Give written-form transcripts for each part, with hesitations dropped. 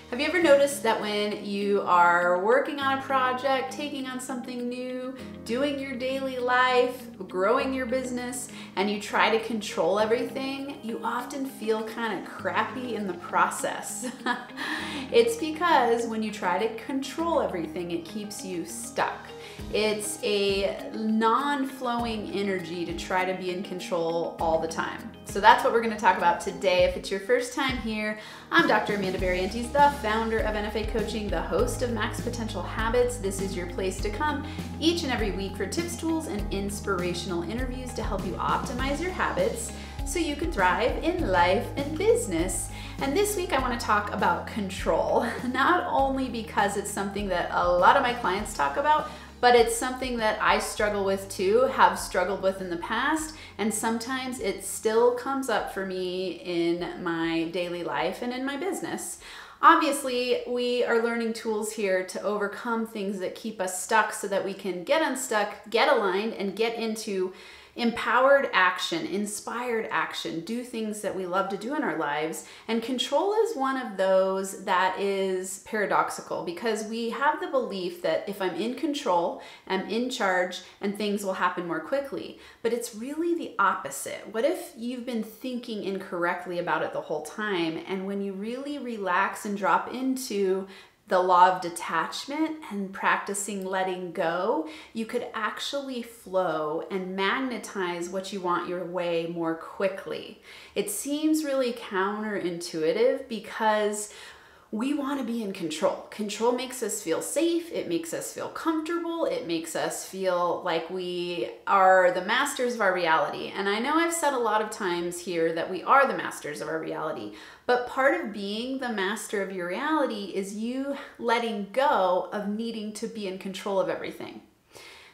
Have you ever noticed that when you are working on a project, taking on something new, doing your daily life, growing your business, and you try to control everything, you often feel kind of crappy in the process? It's because when you try to control everything, it keeps you stuck. It's a non-flowing energy to try to be in control all the time. So that's what we're going to talk about today. If it's your first time here, I'm Dr. Amanda Barrientos, the founder of NFA Coaching, the host of Max Potential Habits. This is your place to come each and every week for tips, tools, and inspirational interviews to help you optimize your habits so you can thrive in life and business. And this week I want to talk about control, not only because it's something that a lot of my clients talk about, but it's something that I struggle with too, have struggled with in the past, and sometimes it still comes up for me in my daily life and in my business. Obviously, we are learning tools here to overcome things that keep us stuck so that we can get unstuck, get aligned, and get into empowered action, inspired action, do things that we love to do in our lives. And control is one of those that is paradoxical because we have the belief that if I'm in control, I'm in charge, and things will happen more quickly. But it's really the opposite. What if you've been thinking incorrectly about it the whole time? And when you really relax and drop into the law of detachment and practicing letting go, you could actually flow and magnetize what you want your way more quickly. It seems really counterintuitive because we want to be in control. Control makes us feel safe. It makes us feel comfortable. It makes us feel like we are the masters of our reality. And I know I've said a lot of times here that we are the masters of our reality, but part of being the master of your reality is you letting go of needing to be in control of everything.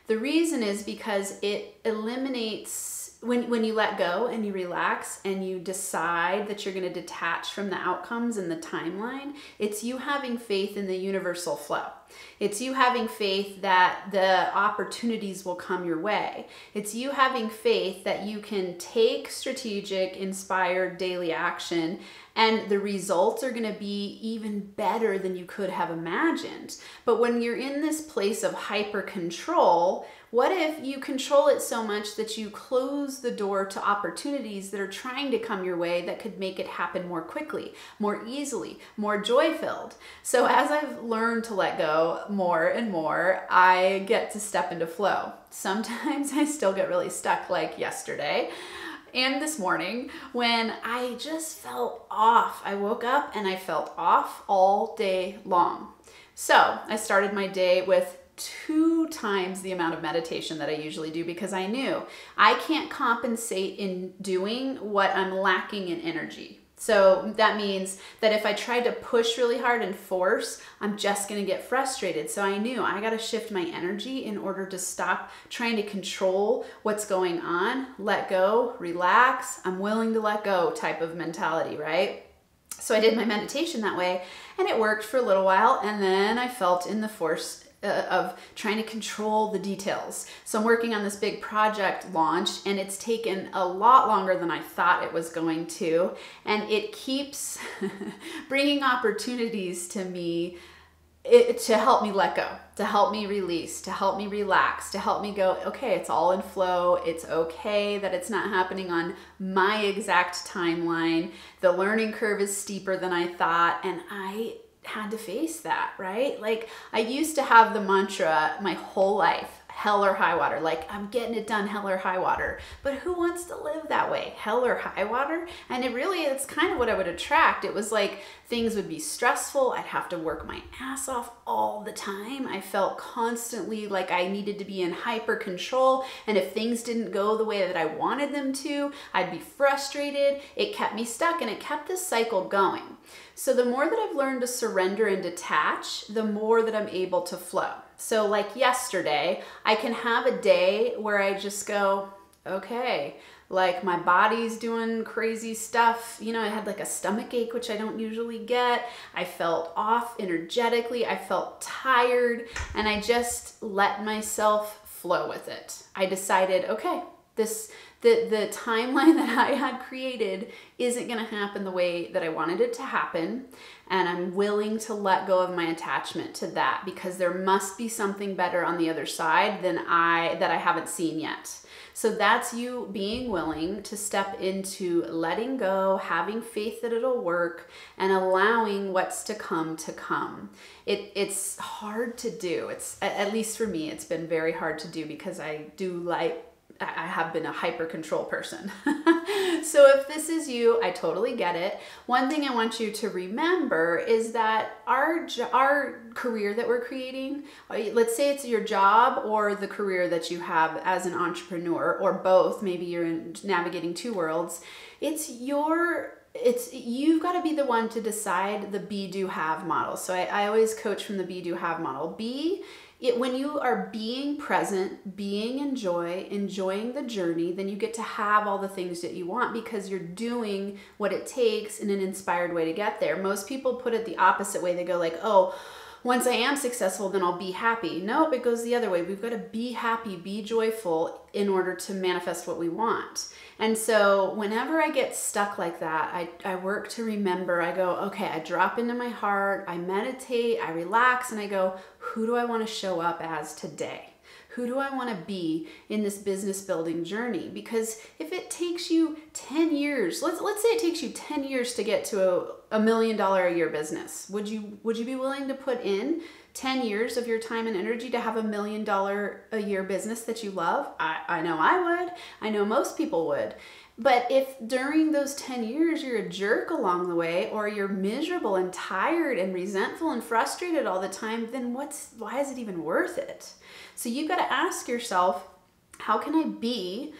The reason is because it eliminates when you let go and you relax and you decide that you're going to detach from the outcomes and the timeline, it's you having faith in the universal flow. It's you having faith that the opportunities will come your way. It's you having faith that you can take strategic, inspired daily action and the results are going to be even better than you could have imagined. But when you're in this place of hyper control, what if you control it so much that you close the door to opportunities that are trying to come your way that could make it happen more quickly, more easily, more joy-filled? So as I've learned to let go more and more, I get to step into flow. Sometimes I still get really stuck, like yesterday and this morning when I just felt off. I woke up and I felt off all day long. So I started my day with 2 times the amount of meditation that I usually do because I knew I can't compensate in doing what I'm lacking in energy. So that means that if I tried to push really hard and force, I'm just going to get frustrated. So I knew I got to shift my energy in order to stop trying to control what's going on, let go, relax, I'm willing to let go type of mentality, right? So I did my meditation that way and it worked for a little while, and then I felt in the force of trying to control the details. So I'm working on this big project launch and it's taken a lot longer than I thought it was going to. And it keeps bringing opportunities to me to help me let go, to help me release, to help me relax, to help me go, okay, it's all in flow. It's okay that it's not happening on my exact timeline. The learning curve is steeper than I thought. And I had to face that, right? Like I used to have the mantra my whole life, hell or high water. Like I'm getting it done, hell or high water. But who wants to live that way? Hell or high water? And it's kind of what I would attract. It was like things would be stressful. I'd have to work my ass off all the time. I felt constantly like I needed to be in hyper control. And if things didn't go the way that I wanted them to, I'd be frustrated. It kept me stuck and it kept this cycle going. So the more that I've learned to surrender and detach, the more that I'm able to flow. So like yesterday, I can have a day where I just go, okay, like my body's doing crazy stuff. You know, I had like a stomach ache, which I don't usually get. I felt off energetically. I felt tired, and I just let myself flow with it. I decided, okay, this the timeline that I had created isn't going to happen the way that I wanted it to happen. And I'm willing to let go of my attachment to that because there must be something better on the other side that I haven't seen yet. So that's you being willing to step into letting go, having faith that it'll work, and allowing what's to come to come. It's hard to do. It's, at least for me, it's been very hard to do because I have been a hyper control person. So if this is you, I totally get it. One thing I want you to remember is that our career that we're creating, let's say it's your job or the career that you have as an entrepreneur, or both, maybe you're navigating two worlds, you've got to be the one to decide the be, do, have model. So I always coach from the be, do, have model. When you are being present, being enjoying the journey, then you get to have all the things that you want because you're doing what it takes in an inspired way to get there. Most people put it the opposite way. They go like, oh, once I am successful, then I'll be happy. Nope, it goes the other way. We've got to be happy, be joyful in order to manifest what we want. And so whenever I get stuck like that, I work to remember. I go, okay, I drop into my heart, I meditate, I relax, and I go, who do I want to show up as today? Who do I want to be in this business building journey? Because if it takes you 10 years, let's say it takes you 10 years to get to a $1 million a year business, would you be willing to put in 10 years of your time and energy to have $1 million a year business that you love? I know I would. I know most people would. But if during those 10 years you're a jerk along the way, or you're miserable and tired and resentful and frustrated all the time, then why is it even worth it? So you've got to ask yourself, how can I be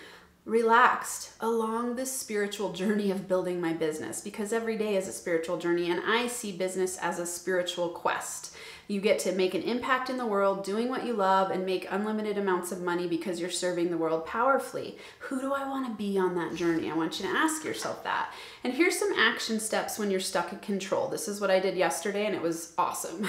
relaxed along this spiritual journey of building my business? Because every day is a spiritual journey, and I see business as a spiritual quest. You get to make an impact in the world doing what you love and make unlimited amounts of money because you're serving the world powerfully. Who do I want to be on that journey? I want you to ask yourself that. And here's some action steps when you're stuck in control. This is what I did yesterday, and it was awesome.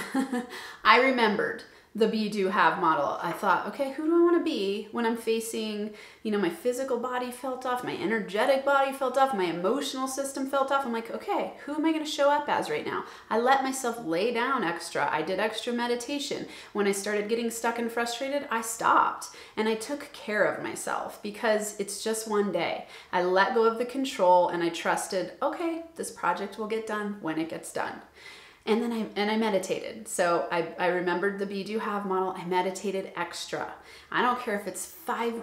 I remembered the be, do, have model. I thought, okay, who do I want to be when I'm facing, my physical body felt off, my energetic body felt off, my emotional system felt off. I'm like, okay, who am I going to show up as right now? I let myself lay down extra. I did extra meditation. When I started getting stuck and frustrated, I stopped and I took care of myself because it's just one day. I let go of the control and I trusted, okay, this project will get done when it gets done. And then I meditated. So I remembered the be, do, have model. I meditated extra. I don't care if it's 5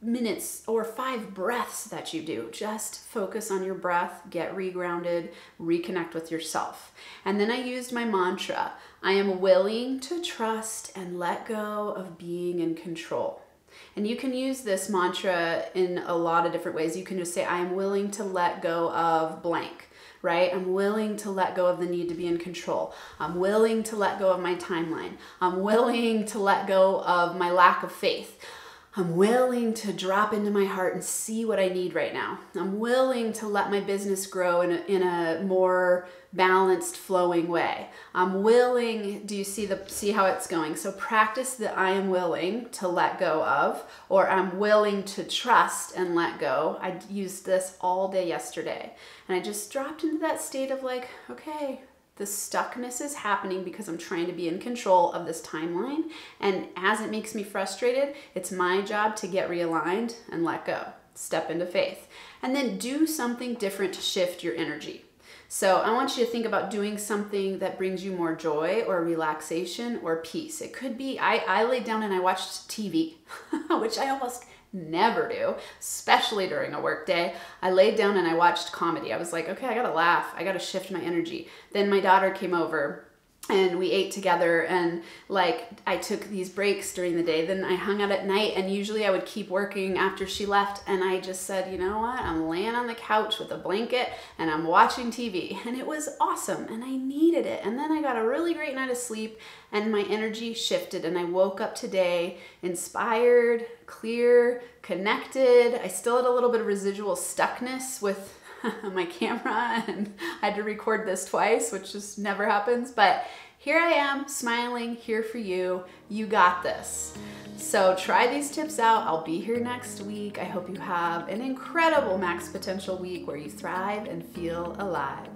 minutes or 5 breaths that you do. Just focus on your breath, get regrounded, reconnect with yourself. And then I used my mantra. I am willing to trust and let go of being in control. And you can use this mantra in a lot of different ways. You can just say, I am willing to let go of blank. Right? I'm willing to let go of the need to be in control. I'm willing to let go of my timeline. I'm willing to let go of my lack of faith. I'm willing to drop into my heart and see what I need right now. I'm willing to let my business grow in a more balanced, flowing way. I'm willing, do you see how it's going? So practice the I am willing to let go of, or I'm willing to trust and let go. I used this all day yesterday. And I just dropped into that state of like, okay, the stuckness is happening because I'm trying to be in control of this timeline. And as it makes me frustrated, it's my job to get realigned and let go. Step into faith. And then do something different to shift your energy. So I want you to think about doing something that brings you more joy or relaxation or peace. It could be, I laid down and I watched TV, which I almost never do, especially during a work day. I laid down and I watched comedy. I was like, okay, I gotta laugh. I gotta shift my energy. Then my daughter came over and we ate together, and like I took these breaks during the day. Then I hung out at night, and usually I would keep working after she left, and I just said, you know what? I'm laying on the couch with a blanket and I'm watching TV, and it was awesome and I needed it. And then I got a really great night of sleep and my energy shifted, and I woke up today inspired, clear, connected. I still had a little bit of residual stuckness with my camera, and I had to record this twice, which just never happens. But here I am, smiling, here for you. You got this. So try these tips out. I'll be here next week. I hope you have an incredible Max Potential week where you thrive and feel alive.